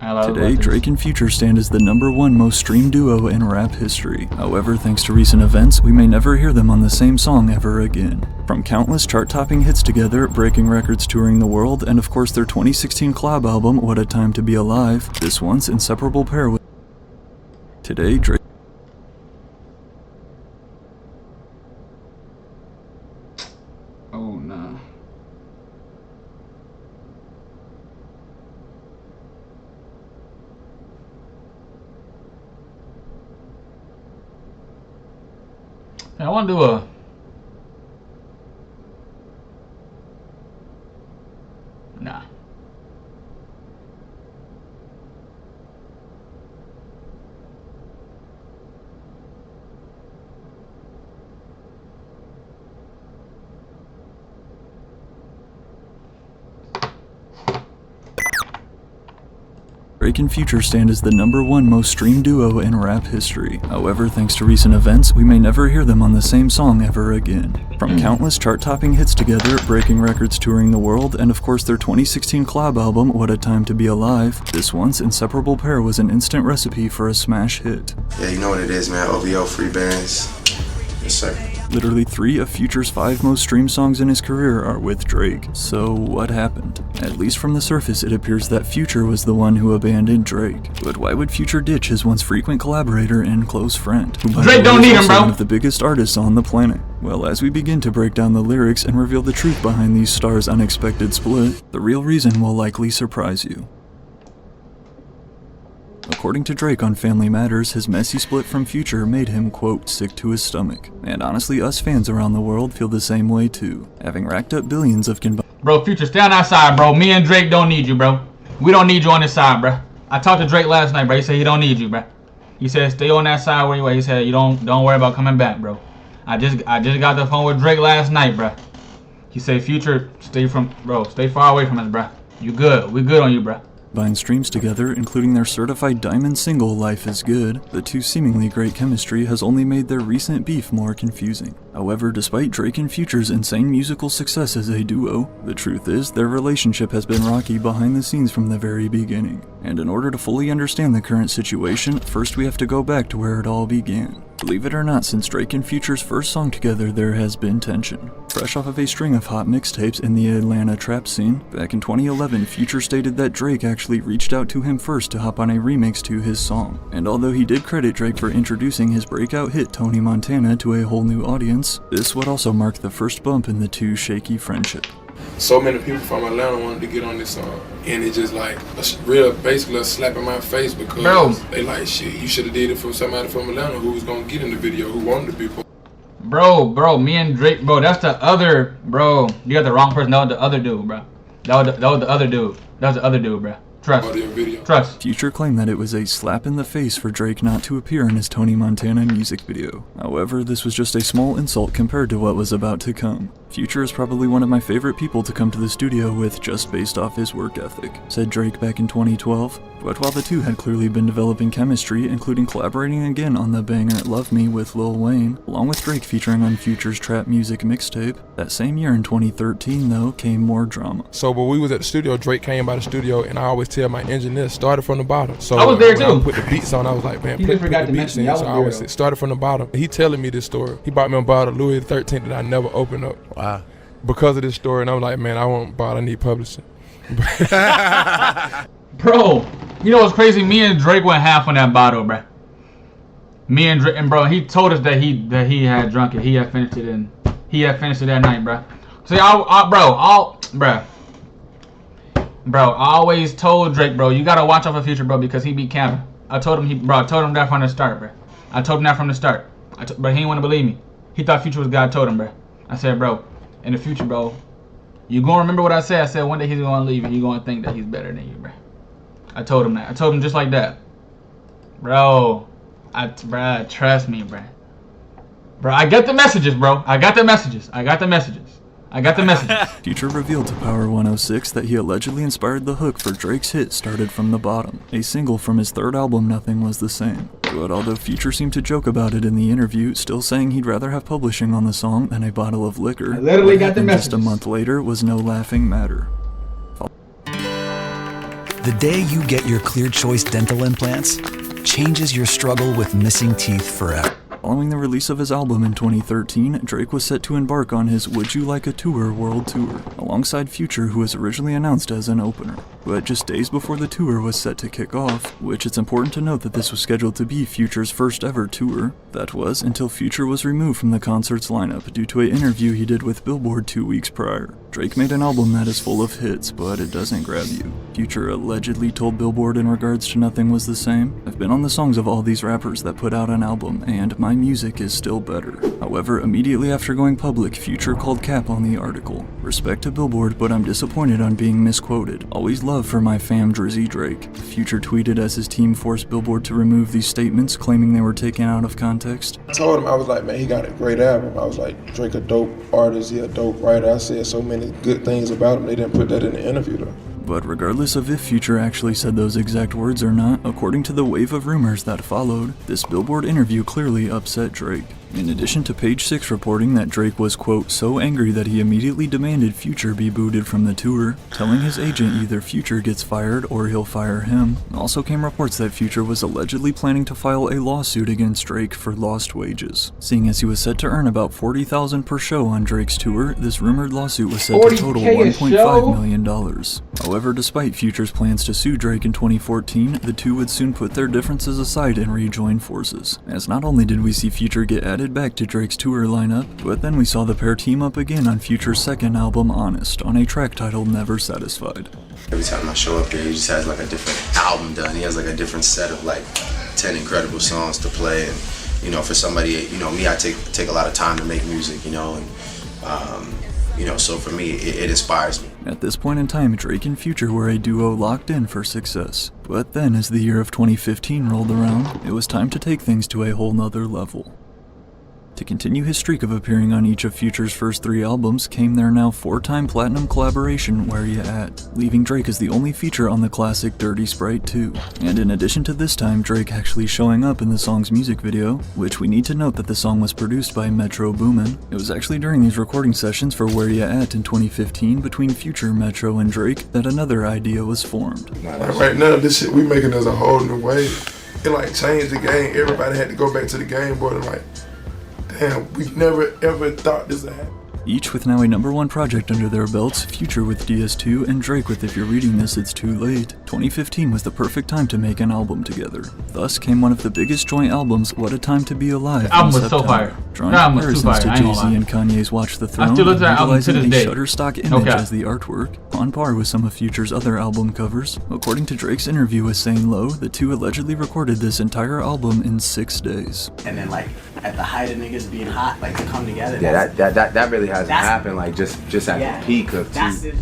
Today, Drake and Future stand as the #1 most streamed duo in rap history. However, thanks to recent events, we may never hear them on the same song ever again. From countless chart-topping hits together, breaking records touring the world, and of course their 2016 collab album, What a Time to Be Alive, this once inseparable pair with... Today, Drake... Oh, no. I want to do a... Nah. Drake and Future stand as the #1 most streamed duo in rap history. However, thanks to recent events, we may never hear them on the same song ever again. From countless chart-topping hits together, breaking records touring the world, and of course their 2016 collab album, What a Time to Be Alive, this once inseparable pair was an instant recipe for a smash hit. Yeah, you know what it is, man. OVO free bands. Yes, sir. Literally 3 of Future's 5 most streamed songs in his career are with Drake. So what happened? At least from the surface, it appears that Future was the one who abandoned Drake. But why would Future ditch his once frequent collaborator and close friend, who Drake don't need him, bro. One of the biggest artists on the planet? Well, as we begin to break down the lyrics and reveal the truth behind these stars' unexpected split, the real reason will likely surprise you. According to Drake on Family Matters, his messy split from Future made him, quote, sick to his stomach. And honestly, us fans around the world feel the same way too, having racked up billions of combined... Bro, Future, stay on that side, bro. Me and Drake don't need you, bro. We don't need you on this side, bro. I talked to Drake last night, bro. He said he don't need you, bro. He said stay on that side where you are. He said you don't worry about coming back, bro. I just got the phone with Drake last night, bro. He said Future, stay far away from us, bro. You good. We good on you, bro. Combined streams together, including their certified diamond single Life is Good, the two seemingly great chemistry has only made their recent beef more confusing. However, despite Drake and Future's insane musical success as a duo, the truth is their relationship has been rocky behind the scenes from the very beginning. And in order to fully understand the current situation, first we have to go back to where it all began. Believe it or not, since Drake and Future's first song together, there has been tension. Fresh off of a string of hot mixtapes in the Atlanta trap scene, back in 2011, Future stated that Drake actually reached out to him first to hop on a remix to his song. And although he did credit Drake for introducing his breakout hit Tony Montana to a whole new audience, this would also mark the first bump in the two shaky friendship. So many people from Atlanta wanted to get on this song, and it's just like basically a slap in my face because they like, shit, you should have did it for somebody from Atlanta who was gonna get in the video, who wanted to be. Bro, me and Drake, bro, that's the other, bro. You got the wrong person. That was the other dude, bro. That was the other dude. That was the other dude, bro. Trust. Future claimed that it was a slap in the face for Drake not to appear in his Tony Montana music video. However, this was just a small insult compared to what was about to come. Future is probably one of my favorite people to come to the studio with just based off his work ethic, said Drake back in 2012. But while the two had clearly been developing chemistry, including collaborating again on the banger Love Me with Lil Wayne, along with Drake featuring on Future's trap music mixtape, that same year in 2013 though came more drama. So when we was at the studio, Drake came by the studio, and I always tell my engineer, started from the bottom. So I was there too. When I put the beats on, I was like, man, put the beats in. So I always say, started from the bottom. He telling me this story. He bought me a bottle of Louis XIII that I never opened up. Wow. Because of this story, and I'm like, man, I want bottle, I need publishing. Bro, you know what's crazy? Me and Drake went half on that bottle, bro. Me and Drake, and bro, he told us that he had drunk it. He had finished it that night, bro. See, bro, I always told Drake, bro, you gotta watch out for Future, bro, because he be capping. I told him that from the start, bro. I told him that from the start. But he didn't want to believe me. He thought Future was God told him, bro. I said, bro, in the future, bro, you gonna remember what I said? I said one day he's gonna leave and you gonna think that he's better than you, bro. I told him that. I told him just like that. Bro, trust me, bro. Bro, I got the messages, bro. I got the messages. Future revealed to Power 106 that he allegedly inspired the hook for Drake's hit Started From the Bottom, a single from his third album Nothing Was the Same. But although Future seemed to joke about it in the interview, still saying he'd rather have publishing on the song than a bottle of liquor, I literally got the messages. Just a month later was no laughing matter. The day you get your Clear Choice dental implants changes your struggle with missing teeth forever. Following the release of his album in 2013, Drake was set to embark on his Would You Like a Tour world tour, alongside Future, who was originally announced as an opener. But just days before the tour was set to kick off, which it's important to note that this was scheduled to be Future's first ever tour, that was until Future was removed from the concert's lineup due to an interview he did with Billboard 2 weeks prior. Drake made an album that is full of hits, but it doesn't grab you. Future allegedly told Billboard in regards to Nothing Was the Same, I've been on the songs of all these rappers that put out an album, and my music is still better. However, immediately after going public, Future called cap on the article. Respect to Billboard, but I'm disappointed on being misquoted. Always love for my fam Drizzy Drake. Future tweeted as his team forced Billboard to remove these statements, claiming they were taken out of context. I told him, I was like, man, he got a great album. I was like, Drake a dope artist, he a dope writer. I said so many good things about him. They didn't put that in the interview though. But regardless of if Future actually said those exact words or not, according to the wave of rumors that followed, this Billboard interview clearly upset Drake. In addition to Page 6 reporting that Drake was, quote, so angry that he immediately demanded Future be booted from the tour, telling his agent either Future gets fired or he'll fire him, also came reports that Future was allegedly planning to file a lawsuit against Drake for lost wages. Seeing as he was set to earn about $40,000 per show on Drake's tour, this rumored lawsuit was set to total $1.5 million. However, despite Future's plans to sue Drake in 2014, the two would soon put their differences aside and rejoin forces, as not only did we see Future get added back to Drake's tour lineup, but then we saw the pair team up again on Future's second album, Honest, on a track titled Never Satisfied. Every time I show up here, he just has like a different album done. He has like a different set of like 10 incredible songs to play. And, you know, for somebody, you know, me, I take a lot of time to make music, you know, and, you know, so for me, it inspires me. At this point in time, Drake and Future were a duo locked in for success. But then, as the year of 2015 rolled around, it was time to take things to a whole nother level. To continue his streak of appearing on each of Future's first 3 albums came their now 4-time platinum collaboration, Where Ya At, leaving Drake as the only feature on the classic Dirty Sprite 2. And in addition to this time Drake actually showing up in the song's music video, which we need to note that the song was produced by Metro Boomin, it was actually during these recording sessions for Where Ya At in 2015 between Future, Metro, and Drake that another idea was formed. Right now, this shit we making as a whole new way. It like changed the game. Everybody had to go back to the game board and like, damn, we never ever thought this would happen. Each with now a #1 project under their belts, Future with DS2 and Drake with If You're Reading This It's Too Late, 2015 was the perfect time to make an album together. Thus came one of the biggest joint albums, What a Time to Be Alive, The album in was so September, fire. drawing The album was too comparisons fire, to I ain't gonna Jay-Z lie. and Kanye's Watch the Throne, still listen to that album to utilizing this a day. Shutterstock image Okay. as the artwork, on par with some of Future's other album covers. According to Drake's interview with Sane Low, the two allegedly recorded this entire album in 6 days. And then like at the height of niggas being hot, like to come together. Yeah, that really hasn't that's- happened. Like just at Yeah, the peak of that's two. it.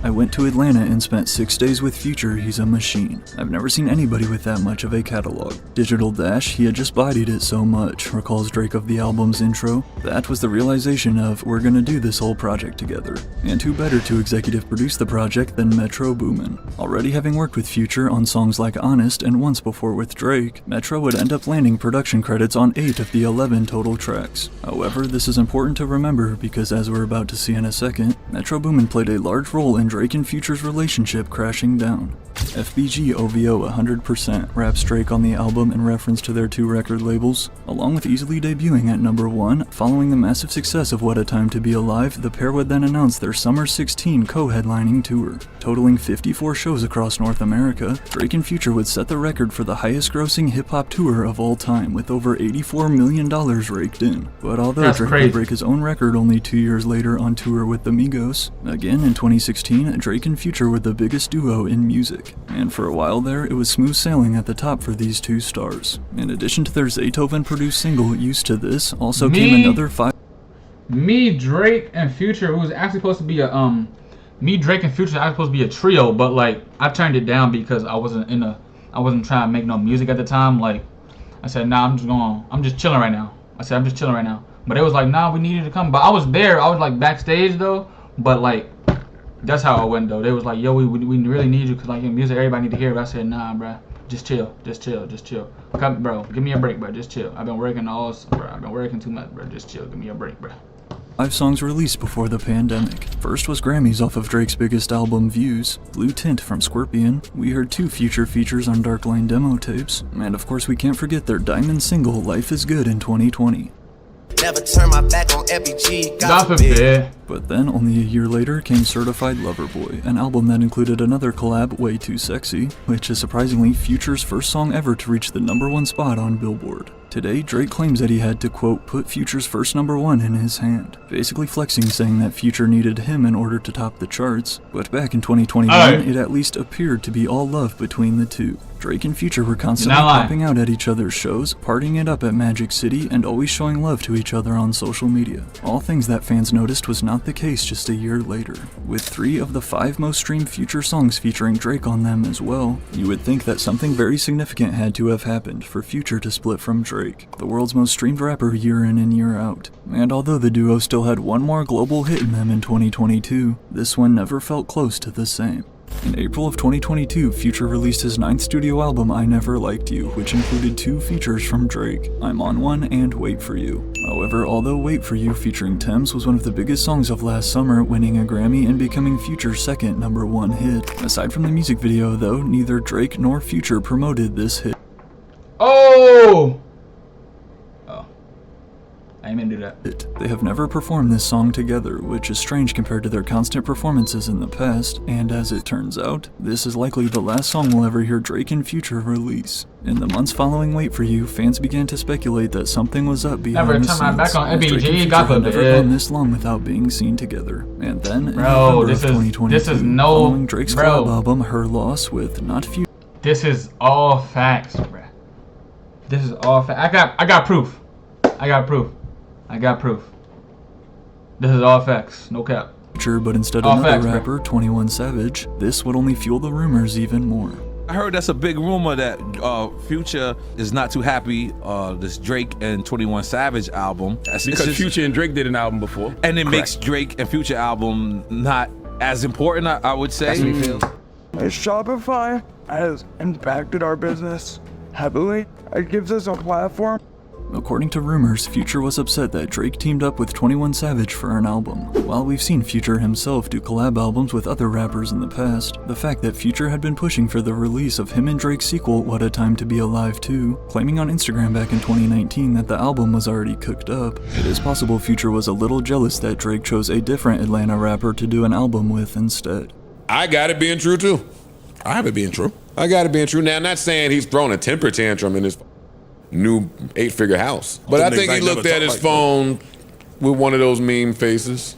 I went to Atlanta and spent 6 days with Future. He's a machine. I've never seen anybody with that much of a catalog. Digital Dash, he had just bodied it so much, recalls Drake of the album's intro. That was the realization of, we're gonna do this whole project together. And who better to executive produce the project than Metro Boomin. Already having worked with Future on songs like Honest and once before with Drake, Metro would end up landing production credits on 8 of the 11 total tracks. However, this is important to remember because as we're about to see in a second, Metro Boomin played a large role in Drake and Future's relationship crashing down. FBG OVO 100% raps Drake on the album in reference to their 2 record labels, along with easily debuting at #1. Following the massive success of What a Time to Be Alive, the pair would then announce their Summer 16 co-headlining tour. Totaling 54 shows across North America, Drake and Future would set the record for the highest grossing hip-hop tour of all time, with over $84 million raked in. But although That's Drake crazy. would break his own record only 2 years later on tour with the Migos, again in 2016, Drake and Future were the biggest duo in music. And for a while there, it was smooth sailing at the top for these 2 stars. In addition to their Zaytoven-produced single, Used to This, also came another 5. Me, Drake, and Future, it was actually supposed to be a me, Drake, and Future, I was supposed to be a trio, but like I turned it down because I wasn't trying to make no music at the time. Like I said, nah, I'm just chilling right now. I'm just chilling right now. But it was like, nah, we needed to come. But I was there. I was like backstage though. But like that's how it went though. They was like, yo, we really need you because like your music, everybody need to hear it. But I said, nah, bruh, just chill. Come, bro, give me a break, bro. Just chill. I've been working too much, bro. Just chill. Give me a break, bro. 5 songs released before the pandemic. First was Grammys off of Drake's biggest album, Views, Blue Tint from Scorpion. We heard 2 Future features on Dark Line demo tapes, and of course we can't forget their diamond single, Life Is Good, in 2020. Never turn my back on FBG. Got forbid. But then, only a year later, came Certified Lover Boy, an album that included another collab, Way Too Sexy, which is surprisingly Future's first song ever to reach the #1 spot on Billboard. Today, Drake claims that he had to, quote, put Future's first #1 in his hand, basically flexing, saying that Future needed him in order to top the charts. But back in 2021, it at least appeared to be all love between the two. Drake and Future were constantly popping out at each other's shows, partying it up at Magic City, and always showing love to each other on social media. All things that fans noticed was not the case just a year later. With 3 of the 5 most streamed Future songs featuring Drake on them as well, you would think that something very significant had to have happened for Future to split from Drake, the world's most streamed rapper year in and year out. And although the duo still had one more global hit in them in 2022, this one never felt close to the same. In April of 2022, Future released his 9th studio album, I Never Liked You, which included 2 features from Drake, I'm On One and Wait For You. However, although Wait For You featuring Thames was one of the biggest songs of last summer, winning a Grammy and becoming Future's second #1 hit, aside from the music video though, neither Drake nor Future promoted this hit. Oh! I ain't meant to do that. They have never performed this song together, which is strange compared to their constant performances in the past, and as it turns out, this is likely the last song we'll ever hear Drake and Future release. In the months following Wait For You, fans began to speculate that something was up behind the scenes. Never turn my back on as Drake and FBG, Future got had the never gone this long without being seen together. And then, in Bro, November this of is 2022, no, following Drake's bro. collab album, Her Loss, with not Future. This is all facts, bruh. This is all facts. I got proof. I got proof. This is all facts. No cap. But instead All of another facts, bro. rapper, 21 Savage, this would only fuel the rumors even more. I heard that's a big rumor that Future is not too happy this Drake and 21 Savage album. Because Future and Drake did an album before. And it makes Drake and Future album not as important, I would say. That's what he feels. Shopify has impacted our business heavily. It gives us a platform. According to rumors, Future was upset that Drake teamed up with 21 Savage for an album. While we've seen Future himself do collab albums with other rappers in the past, the fact that Future had been pushing for the release of him and Drake's sequel, What a Time to Be Alive 2, claiming on Instagram back in 2019 that the album was already cooked up, it is possible Future was a little jealous that Drake chose a different Atlanta rapper to do an album with instead. I got it being true too. I have it being true. I got it being true. Now, I'm not saying he's throwing a temper tantrum in his new 8-figure house, but I think he looked at his phone with one of those meme faces.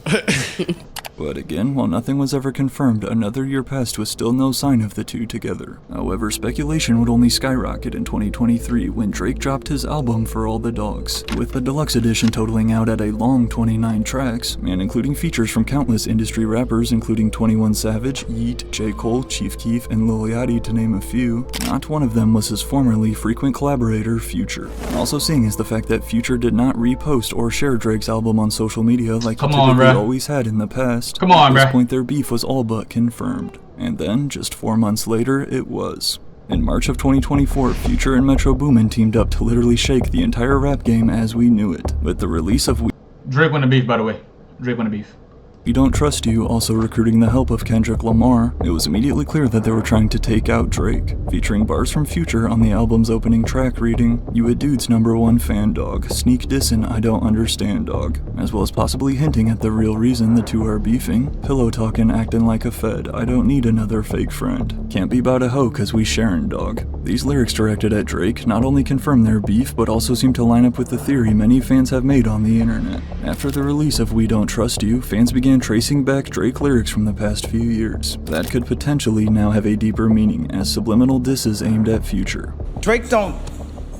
But again, while nothing was ever confirmed, another year passed with still no sign of the two together. However, speculation would only skyrocket in 2023 when Drake dropped his album For All the Dogs, with the deluxe edition totaling out at a long 29 tracks, and including features from countless industry rappers including 21 Savage, Yeat, J. Cole, Chief Keef, and Lil Yachty to name a few. Not one of them was his formerly frequent collaborator, Future. Also seeing is the fact that Future did not repost or share Drake's album on social media like he typically always had in the past. Come on, At this bruh. point, their beef was all but confirmed. And then, just 4 months later, it was. In March of 2024, Future and Metro Boomin teamed up to literally shake the entire rap game as we knew it, with the release of Drake won the beef, by the way. Drake won the beef. We Don't Trust You, also recruiting the help of Kendrick Lamar, it was immediately clear that they were trying to take out Drake, featuring bars from Future on the album's opening track reading, "You a dude's #1 fan, dog, sneak dissin' I don't understand, dog," as well as possibly hinting at the real reason the two are beefing, pillow talkin' acting like a fed, I don't need another fake friend, can't be bout a hoe cause we sharin', dog. These lyrics directed at Drake not only confirm their beef, but also seem to line up with the theory many fans have made on the internet. After the release of We Don't Trust You, fans began tracing back Drake lyrics from the past few years. That could potentially now have a deeper meaning, as subliminal disses aimed at Future. Drake don't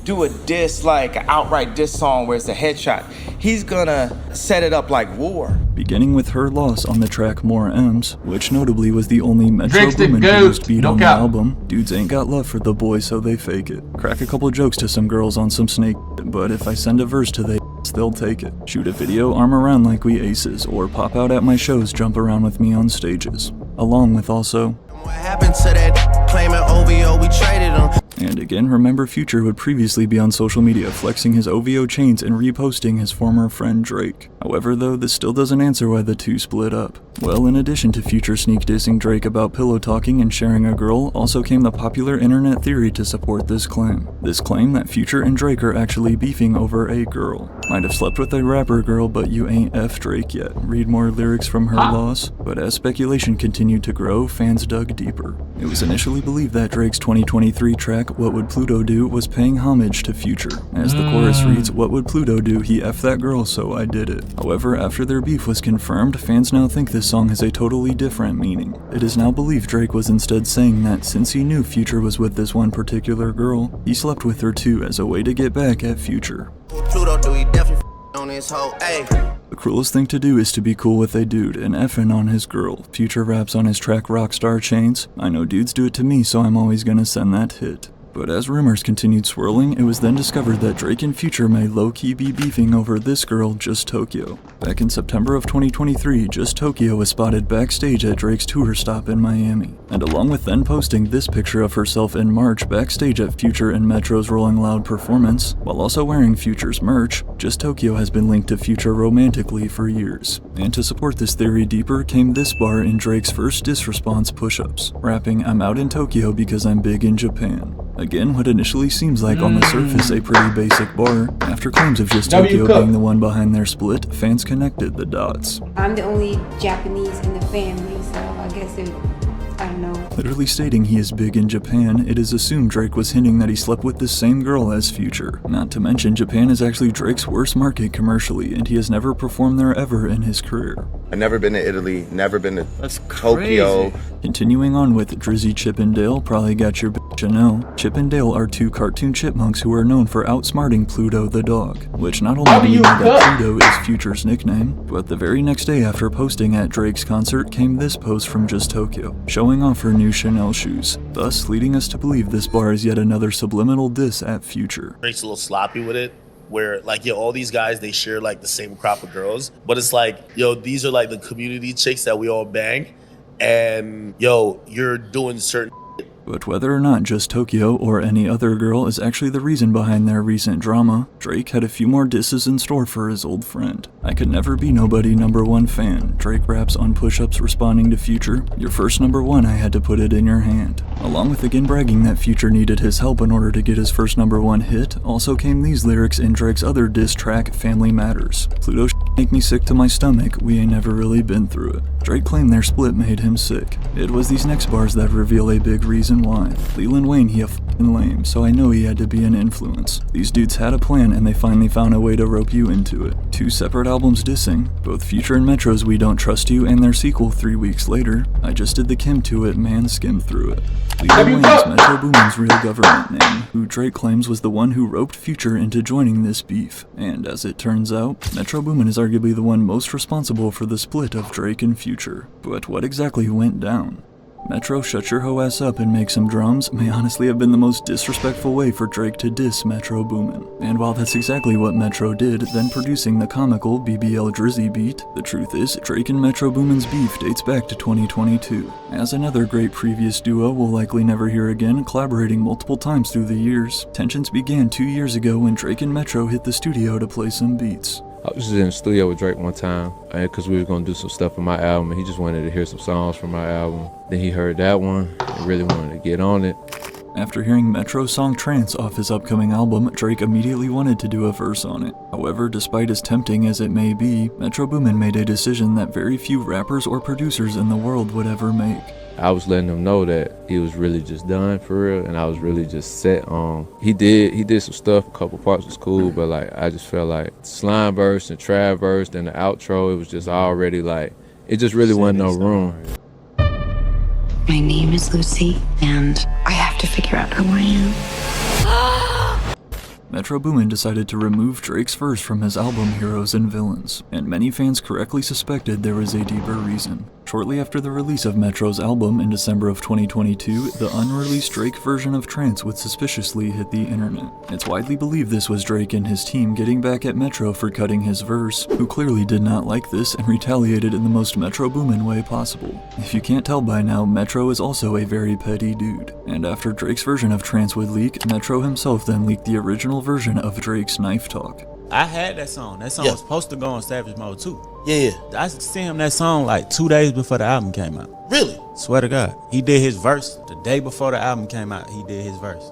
do a diss like an outright diss song where it's a headshot. He's gonna set it up like war. Beginning with Her Loss on the track More M's, which notably was the only Metro Drake's the Boomin goat. produced beat No on cap. the album. Dudes ain't got love for the boy, so they fake it. Crack a couple jokes to some girls on some snake, but if I send a verse to they, they'll take it. Shoot a video, arm around like we aces, or pop out at my shows, jump around with me on stages. Along with also, What happened to that claiming OVO, we traded him. and again, remember Future would previously be on social media flexing his OVO chains and reposting his former friend Drake. However though, this still doesn't answer why the two split up. Well, in addition to Future sneak dissing Drake about pillow talking and sharing a girl, also came the popular internet theory to support this claim. This claim that Future and Drake are actually beefing over a girl. Might have slept with a rapper girl, but you ain't F Drake yet. Read more lyrics from her loss. But as speculation continued to grow, fans dug deeper. It was initially believed that Drake's 2023 track, What Would Pluto Do, was paying homage to Future. As the chorus reads, what would Pluto do? He F that girl, so I did it. However, after their beef was confirmed, fans now think this song has a totally different meaning. It is now believed Drake was instead saying that since he knew Future was with this one particular girl, he slept with her too as a way to get back at Future. Pluto do, he definitely on his hoe, ayy. The cruelest thing to do is to be cool with a dude and effing on his girl. Future raps on his track Rockstar Chains. I know dudes do it to me, so I'm always gonna send that hit. But as rumors continued swirling, it was then discovered that Drake and Future may low-key be beefing over this girl, Just Tokyo. Back in September of 2023, Just Tokyo was spotted backstage at Drake's tour stop in Miami. And along with then posting this picture of herself in March backstage at Future and Metro's Rolling Loud performance, while also wearing Future's merch, Just Tokyo has been linked to Future romantically for years. And to support this theory deeper came this bar in Drake's first diss response push-ups, rapping, "I'm out in Tokyo because I'm big in Japan." Again, what initially seems like on the surface a pretty basic bar, after claims of Just Tokyo being the one behind their split, fans connected the dots. I'm the only Japanese in the family, so I guess I don't know. Literally stating he is big in Japan, it is assumed Drake was hinting that he slept with the same girl as Future. Not to mention, Japan is actually Drake's worst market commercially, and he has never performed there ever in his career. I've never been to Italy, never been to Tokyo. Continuing on with Drizzy Chippendale, probably got your bitch a no. Chippendale are two cartoon chipmunks who are known for outsmarting Pluto the dog, which not only do we know that Pluto is Future's nickname, but the very next day after posting at Drake's concert came this post from Just Tokyo, showing off her new Chanel shoes, thus leading us to believe this bar is yet another subliminal diss at Future. Drake's a little sloppy with it, where like, yo, all these guys, they share like the same crop of girls, but it's like, yo, these are like the community chicks that we all bang, and yo, you're doing certain. But whether or not Just Tokyo or any other girl is actually the reason behind their recent drama, Drake had a few more disses in store for his old friend. I could never be nobody #1 fan. Drake raps on push-ups responding to Future. Your first #1, I had to put it in your hand. Along with again bragging that Future needed his help in order to get his first #1 hit, also came these lyrics in Drake's other diss track, Family Matters. Pluto make me sick to my stomach, we ain't never really been through it. Drake claimed their split made him sick. It was these next bars that reveal a big reason why. Leland Wayne, he a f***ing lame, so I know he had to be an influence. These dudes had a plan and they finally found a way to rope you into it. Two separate albums dissing, both Future and Metro's We Don't Trust You and their sequel 3 weeks later. I just did the Kim to it, man, skimmed through it. Leland Wayne is Metro Boomin's real government name, who Drake claims was the one who roped Future into joining this beef. And as it turns out, Metro Boomin is arguably the one most responsible for the split of Drake and Future. But what exactly went down? Metro Shut Your Ho Ass Up and Make Some Drums may honestly have been the most disrespectful way for Drake to diss Metro Boomin. And while that's exactly what Metro did, then producing the comical BBL Drizzy beat, the truth is, Drake and Metro Boomin's beef dates back to 2022. As another great previous duo we'll likely never hear again, collaborating multiple times through the years, tensions began 2 years ago when Drake and Metro hit the studio to play some beats. I was just in the studio with Drake one time because we were going to do some stuff on my album, and he just wanted to hear some songs from my album. Then he heard that one and really wanted to get on it. After hearing Metro's song Trance off his upcoming album, Drake immediately wanted to do a verse on it. However, despite as tempting as it may be, Metro Boomin made a decision that very few rappers or producers in the world would ever make. I was letting him know that he was really just done for real, and I was really just set on. He did some stuff, a couple parts was cool, but like I just felt like slime verse and trap verse and the outro, it was just already like, it just really wasn't no room. My name is Lucy, and I have to figure out who I am. Metro Boomin decided to remove Drake's verse from his album Heroes and Villains, and many fans correctly suspected there was a deeper reason. shortly after the release of Metro's album in December of 2022, the unreleased Drake version of Trance would suspiciously hit the internet. It's widely believed this was Drake and his team getting back at Metro for cutting his verse, who clearly did not like this and retaliated in the most Metro Boomin way possible. If you can't tell by now, Metro is also a very petty dude. And after Drake's version of Trance would leak, Metro himself then leaked the original version of Drake's Knife Talk. I had that song. That song was supposed to go on Savage Mode too. Yeah. I sent him that song like 2 days before the album came out. Really? Swear to God. He did his verse the day before the album came out. He did his verse.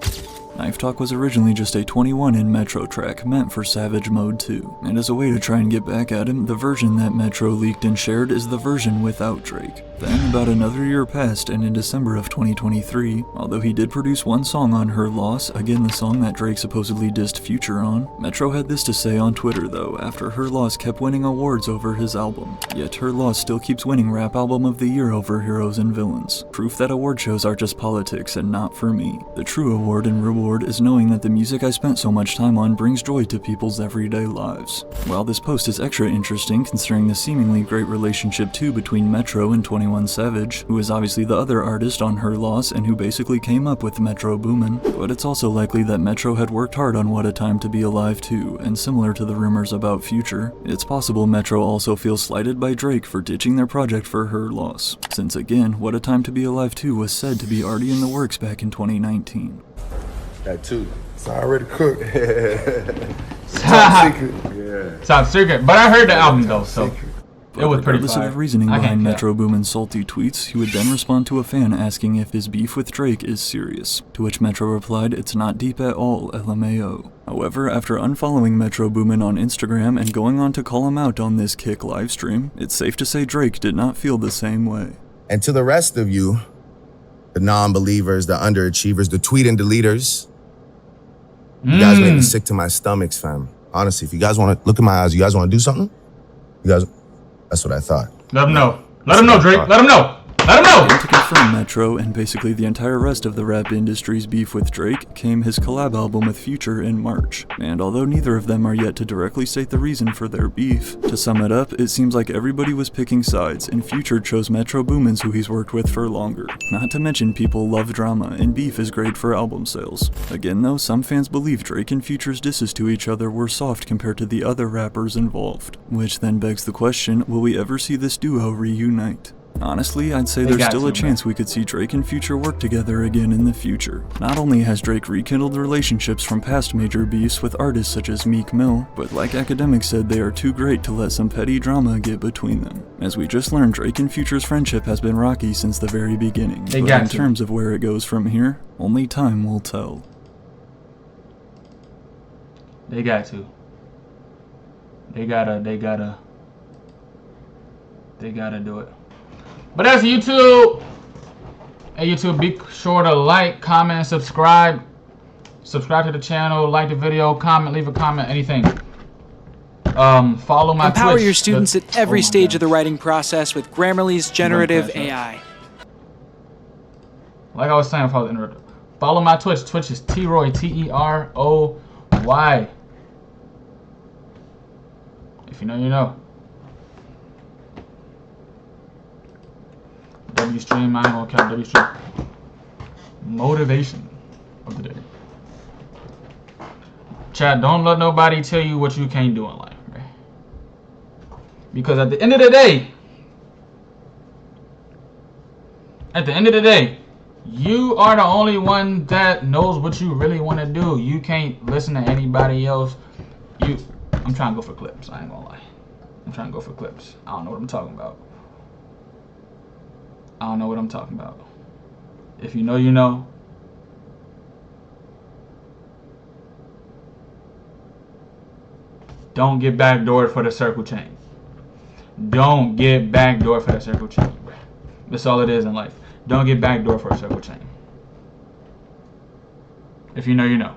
Knife Talk was originally just a 21 in Metro track meant for Savage Mode 2, and as a way to try and get back at him, the version that Metro leaked and shared is the version without Drake. Then, about another year passed, and in December of 2023, although he did produce one song on Her Loss, again the song that Drake supposedly dissed Future on, Metro had this to say on Twitter though, after Her Loss kept winning awards over his album. Yet Her Loss still keeps winning Rap Album of the Year over Heroes and Villains. Proof that award shows are just politics and not for me. The true award and reward is knowing that the music I spent so much time on brings joy to people's everyday lives. While this post is extra interesting considering the seemingly great relationship too between Metro and 21 Savage, who is obviously the other artist on Her Loss and who basically came up with Metro Boomin, but it's also likely that Metro had worked hard on What a Time to Be Alive too, and similar to the rumors about Future, it's possible Metro also feels slighted by Drake for ditching their project for Her Loss, since again, What a Time to Be Alive 2 was said to be already in the works back in 2019. That too. It's already cooked. Top secret. Yeah. Top secret. But I heard the album though, so it was pretty Regardless fire. of the reasoning I can't behind cap. Metro Boomin's salty tweets, he would then respond to a fan asking if his beef with Drake is serious, to which Metro replied, "It's not deep at all, LMAO." However, after unfollowing Metro Boomin on Instagram and going on to call him out on this Kick livestream, it's safe to say Drake did not feel the same way. And to the rest of you, the non-believers, the underachievers, the tweet and deleters, you guys make me sick to my stomachs, fam. Honestly, if you guys want to look in my eyes, you guys want to do something? You guys, that's what I thought. Let him know. Let him know, Drake. Let him know. Let him know. To confirm Metro and basically the entire rest of the rap industry's beef with Drake came his collab album with Future in March. And although neither of them are yet to directly state the reason for their beef, to sum it up, it seems like everybody was picking sides and Future chose Metro Boomin's who he's worked with for longer. Not to mention people love drama and beef is great for album sales. Again though, some fans believe Drake and Future's disses to each other were soft compared to the other rappers involved. Which then begs the question, will we ever see this duo reunite? Honestly, I'd say there's still a chance we could see Drake and Future work together again in the future. Not only has Drake rekindled relationships from past major beefs with artists such as Meek Mill, but like academics said, they are too great to let some petty drama get between them. As we just learned, Drake and Future's friendship has been rocky since the very beginning, but in terms of where it goes from here, only time will tell. They got to. They gotta do it. But that's YouTube. Hey YouTube, be sure to like, comment, subscribe. Subscribe to the channel, like the video, comment, leave a comment, anything. Follow my Twitch. Empower your students at every stage of the writing process with Grammarly's generative AI. Like I was saying, follow my Twitch. Twitch is TeROY, TeRoy. If you know, you know. W stream, I ain't gonna count W stream. Motivation of the day. Chat, don't let nobody tell you what you can't do in life, right? Because at the end of the day, you are the only one that knows what you really want to do. You can't listen to anybody else. I'm trying to go for clips, I ain't gonna lie. I'm trying to go for clips. I don't know what I'm talking about. I don't know what I'm talking about. If you know, you know. Don't get backdoored for the circle chain. Don't get backdoored for the circle chain. That's all it is in life. Don't get backdoored for a circle chain. If you know, you know.